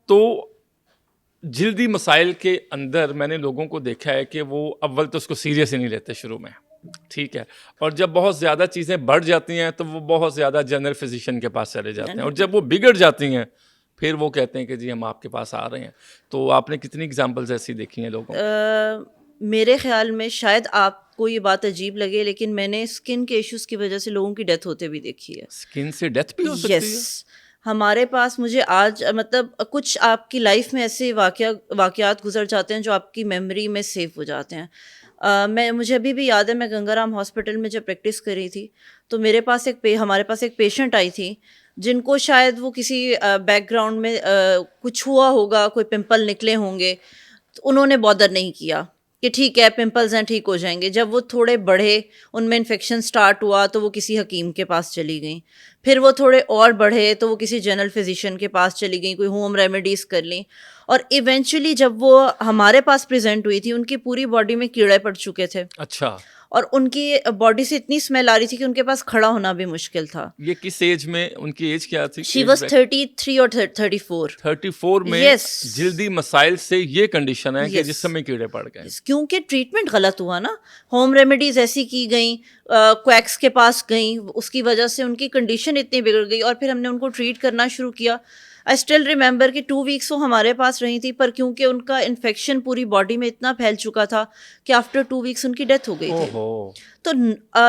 तो जल्दी मसाइल के अंदर मैंने लोगों को देखा है कि वो अव्वल तो उसको सीरियस ही नहीं लेते शुरू में, ठीक है, और जब बहुत ज़्यादा चीज़ें बढ़ जाती हैं तो वो बहुत ज़्यादा जनरल फिजिशियन के पास चले जाते हैं, और जब वो बिगड़ जाती हैं फिर वो कहते हैं कि जी हम आपके पास आ रहे हैं। तो आपने कितनी एग्जांपल्स ऐसी देखी हैं लोगों मेरे ख्याल में शायद आपको ये बात अजीब लगे, लेकिन मैंने स्किन के इश्यूज़ की वजह से लोगों की डेथ होते भी देखी है। स्किन से डेथ भी हो सकती है? यस, हमारे पास मुझे आज मतलब कुछ आपकी लाइफ में ऐसे वाक़यात गुज़र जाते हैं जो आपकी मेमोरी में सेव हो जाते हैं। मुझे अभी भी याद है, मैं गंगाराम हॉस्पिटल में जब प्रैक्टिस कर रही थी, तो हमारे पास एक पेशेंट आई थी, जिनको शायद वो किसी बैकग्राउंड में कुछ हुआ होगा, कोई पिंपल निकले होंगे, तो उन्होंने बॉदर नहीं किया कि ठीक है पिंपल्स हैं ठीक हो जाएंगे। जब वो थोड़े बढ़े, उनमें इन्फेक्शन स्टार्ट हुआ, तो वो किसी हकीम के पास चली गई। फिर वो थोड़े और बढ़े तो वो किसी जनरल फिजिशियन के पास चली गई, कोई होम रेमेडीज़ कर ली, और इवेंचुअली जब वो हमारे पास प्रेजेंट हुई थी, उनकी पूरी बॉडी में कीड़े पड़ चुके थे, अच्छा, और उनकी बॉडी से इतनी स्मेल आ रही थी कि उनके पास खड़ा होना भी मुश्किल था। ये किस एज में, उनकी एज क्या थी? शी वॉज 33 और 34। 34 में यस, जल्दी मसाइल से ये कंडीशन है कि यस, जिस समय कीड़े पड़ गए। क्योंकि ट्रीटमेंट गलत हुआ ना, होम रेमेडीज ऐसी की गई, क्वैक्स के पास गई, उसकी वजह से उनकी कंडीशन इतनी बिगड़ गई, और फिर हमने उनको ट्रीट करना शुरू किया। आई स्टिल रिमेंबर कि 2 वीक्स वो हमारे पास रही थी, पर क्योंकि उनका इन्फेक्शन पूरी बॉडी में इतना फैल चुका था कि आफ्टर 2 वीक्स उनकी डेथ हो गई थी। ओहो, तो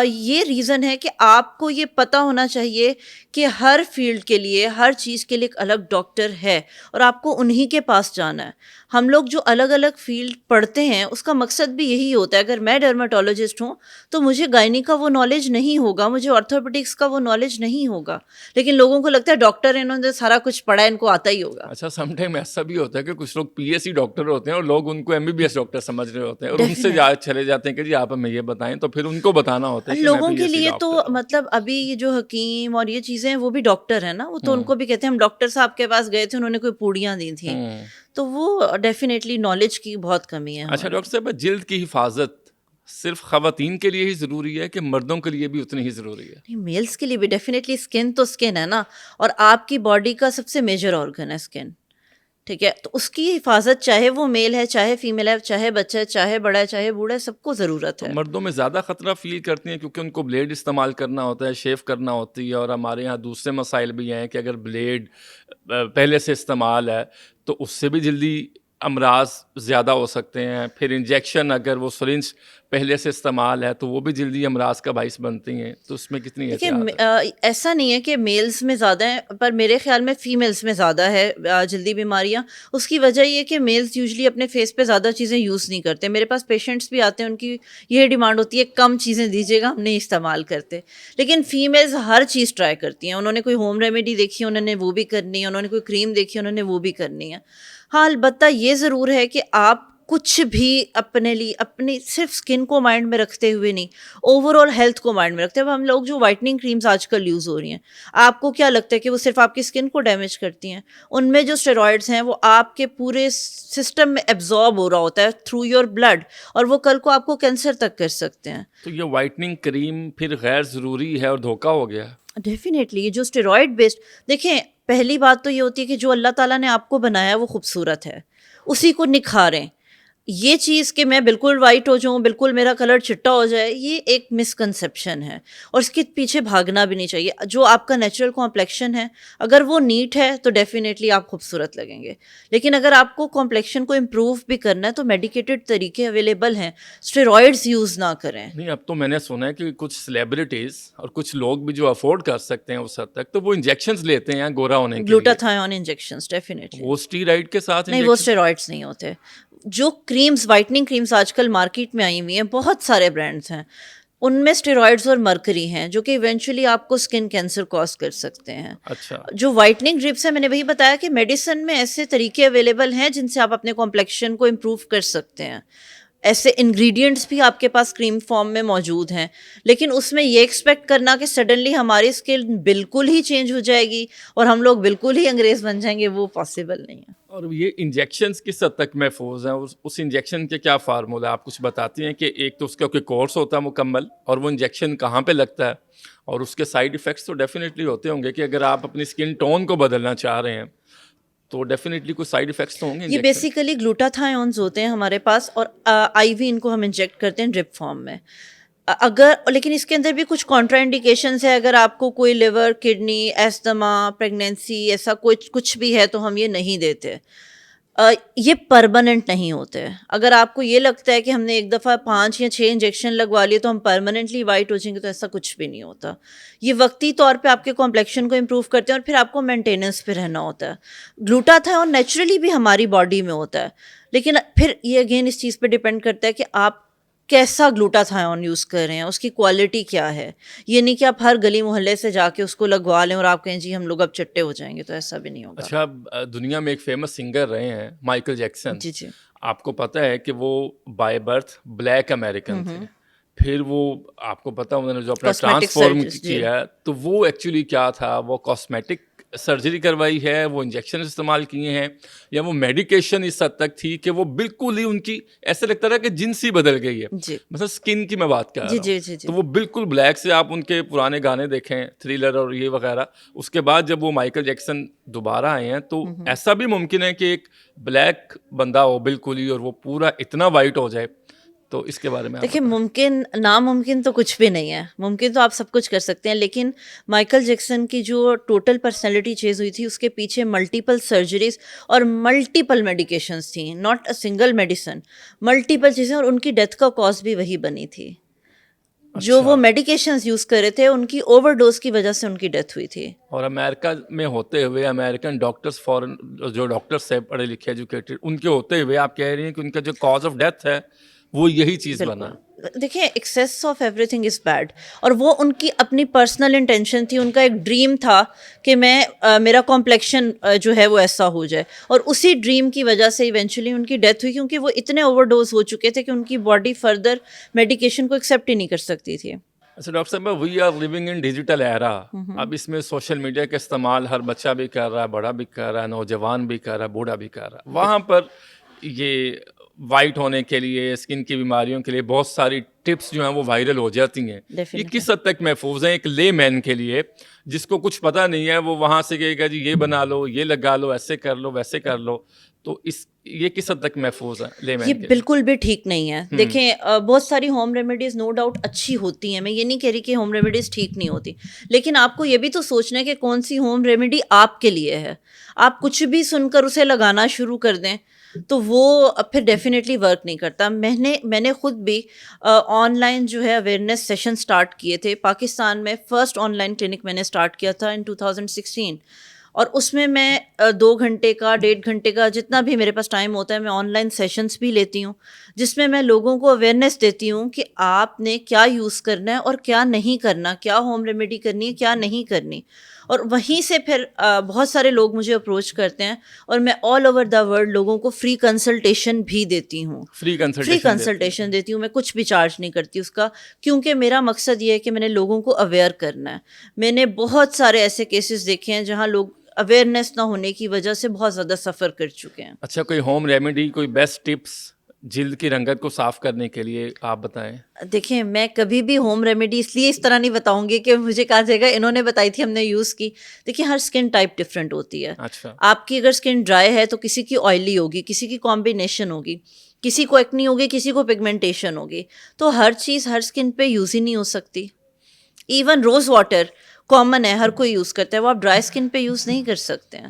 ये रीज़न है कि आपको ये पता होना चाहिए कि हर फील्ड के लिए, हर चीज़ के लिए एक अलग डॉक्टर है, और आपको उन्हीं के पास जाना है। हम लोग जो अलग अलग फील्ड पढ़ते हैं, उसका मकसद भी यही होता है। अगर मैं डर्माटोलॉजिस्ट हूँ तो मुझे गायनी का वो नॉलेज नहीं होगा, मुझे ऑर्थोपेडिक्स का वो नॉलेज नहीं होगा, लेकिन लोगों को लगता है डॉक्टर है, इन्होंने सारा कुछ पढ़ा है, इनको आता ही होगा। अच्छा, समटाइम ऐसा भी होता है कि कुछ लोग पीएससी डॉक्टर होते हैं और लोग उनको एमबीबीएस डॉक्टर समझ रहे होते हैं, और उनसे चले जाते हैं कि जी आप हमें ये बताएं, तो फिर उनको बताना होता है कि मैं लोगों के पीएससी लिए तो डॉक्टर हूँ। मतलब अभी ये जो हकीम और ये चीज़ें हैं, वो भी डॉक्टर है ना, वो तो उनको भी कहते हैं हम डॉक्टर साहब के पास गए थे, उन्होंने कोई पूड़ियाँ दी थी। तो वो डेफिनेटली नॉलेज की बहुत कमी है अच्छा हमारे। डॉक्टर साहब, जिल्द की हिफाजत सिर्फ खवातीन के लिए ही ज़रूरी है कि मर्दों के लिए भी उतनी ही ज़रूरी है? नहीं, मेल्स के लिए भी डेफिनेटली, स्किन तो स्किन है ना, और आपकी बॉडी का सबसे मेजर ऑर्गन है स्किन, ठीक है, तो उसकी हिफाजत चाहे वो मेल है, चाहे फीमेल है, चाहे बच्चा है, चाहे बड़ा है, चाहे बूढ़ा है, सबको ज़रूरत तो है। मर्दों में ज़्यादा ख़तरा फील करती हैं क्योंकि उनको ब्लेड इस्तेमाल करना होता है, शेव करना होती है, और हमारे यहाँ दूसरे मसाइल भी हैं कि अगर ब्लेड पहले से इस्तेमाल है तो उससे भी जल्दी अमराज ज़्यादा हो सकते हैं। फिर इंजेक्शन, अगर वो सिरिंज पहले से इस्तेमाल है तो वो भी जल्दी अमराज का बाइस बनती हैं। तो उसमें कितनी देखिए, एहतियात है? ऐसा नहीं है कि मेल्स में ज़्यादा है, पर मेरे ख्याल में फ़ीमेल्स में ज़्यादा है जल्दी बीमारियाँ। उसकी वजह ये है कि मेल्स यूजुअली अपने फेस पे ज़्यादा चीज़ें यूज़ नहीं करते। मेरे पास पेशेंट्स भी आते हैं, उनकी ये डिमांड होती है कम चीज़ें दीजिएगा, हम नहीं इस्तेमाल करते। लेकिन फ़ीमेल्स हर चीज़ ट्राई करती हैं। उन्होंने कोई होम रेमेडी देखी है, उन्होंने वो भी करनी है, उन्होंने कोई क्रीम देखी है, उन्होंने वो भी करनी है। हाँ, अलबत्ता ये ज़रूर है कि आप कुछ भी अपने लिए, अपनी सिर्फ स्किन को माइंड में रखते हुए नहीं, ओवरऑल हेल्थ को माइंड में रखते हैं। अब हम लोग जो वाइटनिंग क्रीम्स आजकल यूज़ हो रही हैं, आपको क्या लगता है कि वो सिर्फ आपकी स्किन को डैमेज करती हैं? उनमें जो स्टेरॉइड्स हैं वो आपके पूरे सिस्टम में एब्जॉर्ब हो रहा होता है थ्रू योर ब्लड, और वो कल को आपको कैंसर तक कर सकते हैं। तो ये वाइटनिंग क्रीम फिर गैर ज़रूरी है और धोखा हो गया? डेफिनेटली ये जो स्टेरॉइड बेस्ड, देखें, पहली बात तो ये होती है कि जो अल्लाह ताला ने आपको बनाया वो खूबसूरत है, उसी को निखारें। ये चीज़ कि मैं बिल्कुल वाइट हो जाऊँ, बिल्कुल मेरा कलर चिट्टा हो जाए, ये एक मिसकंसेप्शन है, और इसके पीछे भागना भी नहीं चाहिए। जो आपका नेचुरल कॉम्प्लेक्शन है, अगर वो नीट है तो डेफिनेटली आप खूबसूरत लगेंगे। लेकिन अगर आपको कॉम्प्लेक्शन को इम्प्रूव भी करना है तो मेडिकेटेड तरीके अवेलेबल हैं, स्टेरॉइड्स यूज़ ना करें। नहीं, अब तो मैंने सुना है कि कुछ सेलिब्रिटीज़ और कुछ लोग भी जो अफोर्ड कर सकते हैं उस हद तक, तो वो इंजेक्शंस लेते हैं गोरा होने के लिए। Glutathione injections definitely. वो स्टीराइड के साथ नहीं, वो इंजेक्शन? स्टेरॉइड्स नहीं होते। जो क्रीम्स, वाइटनिंग क्रीम्स आजकल मार्केट में आई हुई हैं, बहुत सारे ब्रांड्स हैं, उनमें स्टेरॉइड्स और मरकरी हैं, जो कि इवेंचुअली आपको स्किन कैंसर कॉज कर सकते हैं। अच्छा, जो वाइटनिंग ड्रिप्स हैं, मैंने वही बताया कि मेडिसिन में ऐसे तरीके अवेलेबल हैं जिनसे आप अपने कॉम्प्लेक्शन को इम्प्रूव कर सकते हैं। ऐसे इंग्रेडिएंट्स भी आपके पास क्रीम फॉर्म में मौजूद हैं, लेकिन उसमें ये एक्सपेक्ट करना कि सडनली हमारी स्किन बिल्कुल ही चेंज हो जाएगी और हम लोग बिल्कुल ही अंग्रेज बन जाएंगे, वो पॉसिबल नहीं है। और ये इंजेक्शंस किस हद तक महफूज हैं? उस इंजेक्शन के क्या फार्मूला आप कुछ बताती हैं कि एक तो उसका कोई कोर्स होता है मुकम्मल, और वो इंजेक्शन कहाँ पे लगता है, और उसके साइड इफ़ेक्ट्स तो डेफिनेटली होते होंगे कि अगर आप अपनी स्किन टोन को बदलना चाह रहे हैं तो डेफिनेटली कुछ साइड इफेक्ट्स तो होंगे ये injection? बेसिकली ग्लूटाथायोन्स होते हैं हमारे पास और आईवी इनको हम इंजेक्ट करते हैं ड्रिप फॉर्म में। अगर लेकिन इसके अंदर भी कुछ कॉन्ट्राइंडिकेशंस है, अगर आपको कोई लिवर, किडनी, एस्थमा, प्रेगनेंसी ऐसा कुछ भी है तो हम ये नहीं देते। ये परमानेंट नहीं होते हैं। अगर आपको ये लगता है कि हमने एक दफ़ा 5 या 6 इंजेक्शन लगवा लिए तो हम परमानेंटली वाइट हो जाएंगे, तो ऐसा कुछ भी नहीं होता। ये वक्ती तौर पे आपके कॉम्प्लेक्शन को इम्प्रूव करते हैं और फिर आपको मेंटेनेंस पे रहना होता है। ग्लूटाथायोन नेचुरली भी हमारी बॉडी में होता है, लेकिन फिर ये अगेन इस चीज़ पे डिपेंड करता है कि आप कैसा ग्लूटाथायोन यूज़ कर रहे हैं, उसकी क्वालिटी क्या है। ये नहीं कि आप हर गली मोहल्ले से जाके उसको लगवा लें और आप कहें जी हम लोग अब चट्टे हो जाएंगे, तो ऐसा भी नहीं होगा। अच्छा, दुनिया में एक फेमस सिंगर रहे हैं माइकल जैक्सन। जी जी। आपको पता है कि वो बाय बर्थ ब्लैक अमेरिकन थे। फिर वो, आपको पता, उन्होंने जो अपना Cosmetic ट्रांसफॉर्म surgeries, जी। किया, तो वो एक्चुअली क्या था, वो कॉस्मेटिक सर्जरी करवाई है, वो इंजेक्शन इस्तेमाल किए हैं, या वो मेडिकेशन इस हद तक थी कि वो बिल्कुल ही उनकी ऐसे लगता रहा कि जिन्स ही बदल गई है। जी मतलब स्किन की मैं बात कर रहा जी हूँ। जी जी जी। तो वो बिल्कुल ब्लैक से, आप उनके पुराने गाने देखें, थ्रिलर और ये वगैरह, उसके बाद जब वो माइकल जैक्सन दोबारा आए हैं तो ऐसा भी मुमकिन है कि एक ब्लैक बंदा हो बिल्कुल ही और वो पूरा इतना वाइट हो जाए। तो इसके बारे में आप देखिए, बताएं। मुमकिन नामुमकिन तो कुछ भी नहीं है। मुमकिन तो आप सब कुछ कर सकते हैं, लेकिन माइकल जैक्सन की जो टोटल पर्सनैलिटी चेंज हुई थी उसके पीछे मल्टीपल सर्जरीज और मल्टीपल मेडिकेशंस थी, not a single medicine, multiple चीज़ें, और उनकी डेथ का कॉज भी वही बनी थी। जो वो अच्छा। मेडिकेशंस यूज़ कर रहे थे उनकी ओवरडोज की वजह से उनकी डेथ हुई थी। और अमेरिका में होते हुए, अमेरिकन डॉक्टर्स, फॉरेन जो डॉक्टर्स है पढ़े लिखे एजुकेटेड, उनके होते हुए आप कह रही हैं कि उनका जो कॉज ऑफ डेथ है वो यही चीज़ बना। बिल्कुल। देखिए, excess of everything is bad, और वो उनकी अपनी पर्सनल इंटेंशन थी, उनका एक ड्रीम था कि मेरा कॉम्प्लेक्शन जो है वो ऐसा हो जाए, और उसी ड्रीम की वजह से इवेंचुअली उनकी डेथ हुई, क्योंकि वो इतने ओवरडोज हो चुके थे कि उनकी बॉडी फर्दर मेडिकेशन को एक्सेप्ट ही नहीं कर सकती थी। अच्छा डॉक्टर साहब, we are living in digital era. अब इसमें सोशल मीडिया का इस्तेमाल हर बच्चा भी कर रहा है, बड़ा भी कर रहा है, नौजवान भी कर रहा है, बूढ़ा भी कर रहा है। वहाँ पर ये वाइट होने के लिए, स्किन की बीमारियों के लिए बहुत सारी टिप्स जो हैं वो वायरल हो जाती हैं। ये Definitely. किस हद तक महफूज हैं एक ले मैन के लिए, जिसको कुछ पता नहीं है, वो वहाँ से कहेगा जी ये बना लो, ये लगा लो, ऐसे कर लो, वैसे कर लो, तो ये किस हद तक महफूज है ले मैन ये के लिए? बिल्कुल भी ठीक नहीं है। देखें, बहुत सारी होम रेमेडीज़ नो डाउट अच्छी होती हैं, मैं ये नहीं कह रही कि होम रेमेडीज़ ठीक नहीं होती, लेकिन आपको ये भी तो सोचना है कि कौन सी होम रेमेडी आपके लिए है। आप कुछ भी सुनकर उसे लगाना शुरू कर दें तो वो फिर डेफिनेटली वर्क नहीं करता। मैंने खुद भी ऑनलाइन जो है अवेयरनेस सेशन स्टार्ट किए थे पाकिस्तान में। फर्स्ट ऑनलाइन क्लिनिक मैंने स्टार्ट किया था इन 2016, और उसमें मैं 2 घंटे का, 1.5 घंटे का, जितना भी मेरे पास टाइम होता है, मैं ऑनलाइन सेशंस भी लेती हूँ, जिसमें मैं लोगों को अवेयरनेस देती हूँ कि आपने क्या यूज़ करना है और क्या नहीं करना, क्या होम रेमेडी करनी है, क्या नहीं करनी। और वहीं से फिर बहुत सारे लोग मुझे अप्रोच करते हैं, और मैं ऑल ओवर द वर्ल्ड लोगों को फ्री कंसल्टेशन भी देती हूँ। फ्री फ्री कंसल्टेशन देती हूँ, मैं कुछ भी चार्ज नहीं करती उसका, क्योंकि मेरा मकसद ये है कि मैंने लोगों को अवेयर करना है। मैंने बहुत सारे ऐसे केसेस देखे हैं जहाँ लोग अवेयरनेस ना होने की वजह से बहुत ज़्यादा सफ़र कर चुके हैं। अच्छा, कोई होम रेमेडी, कोई बेस्ट टिप्स जिल्द की रंगत को साफ करने के लिए आप बताएं। देखिए, मैं कभी भी होम रेमेडी इसलिए इस तरह नहीं बताऊंगी कि मुझे कहा जाएगा इन्होंने बताई थी हमने यूज़ की। देखिए, हर स्किन टाइप डिफरेंट होती है। अच्छा। आपकी अगर स्किन ड्राई है तो किसी की ऑयली होगी, किसी की कॉम्बिनेशन होगी, किसी को एक्नी होगी, किसी को पिगमेंटेशन होगी, तो हर चीज़ हर स्किन पे यूज़ ही नहीं हो सकती। इवन रोज़ वाटर कॉमन है, हर कोई यूज़ करता है, वो आप ड्राई स्किन पे यूज़ नहीं कर सकते हैं।